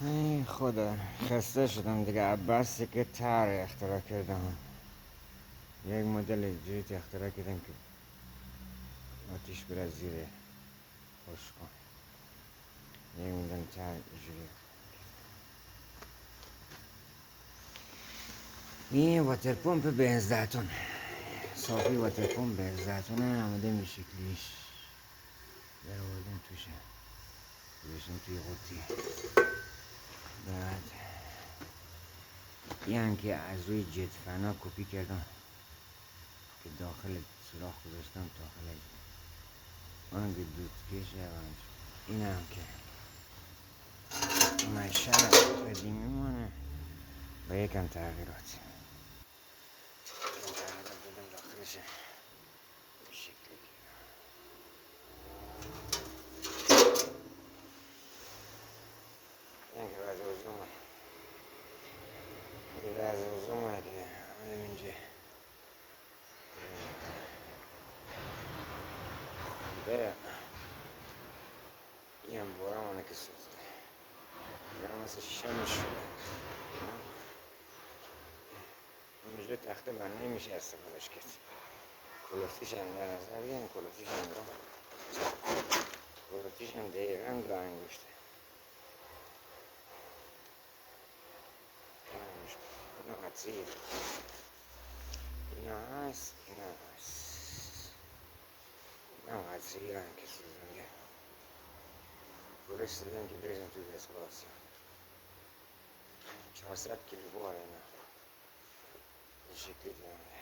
ای خدا، خسته شدم دیگه. عباسی که تر اختراع کردم، یک مدل جدید اختراع کردم که آتیش بره زیر خوش کن. یک مدل تر اینجوری. این واتر پمپ به 11 تن، صافی واتر پمپ به 11 تنه، آمده این شکلیش در آوردم توشه، گذاشتم توی قوطی. بعد این هم که از روی جت فنا کپی کردم که داخل سوراخ گذاشتم، داخل آن که دودکشه. این هم که مشهر قدیمی مانه با یکم تغییرات دادم داخلشه به شکلی که این که بعض اوزومه، این بعض اوزومه که آمدم اینجا خونده. این هم بارمانه که سوخته، این هم مثل شمش شده. اینجا تخته بر نمیشه استفادهش کرد. کلوفتیش هم در نظر بیان، کلوفتیش هم دقیقا دو انگشته. اینا حدسیه، اینا هست، اینا هست، اینا حدسیه هم که سوزنده گلش دادم که بریزم توی اسپاسیون. 400 کیلو بار اینا این شکلی دارم.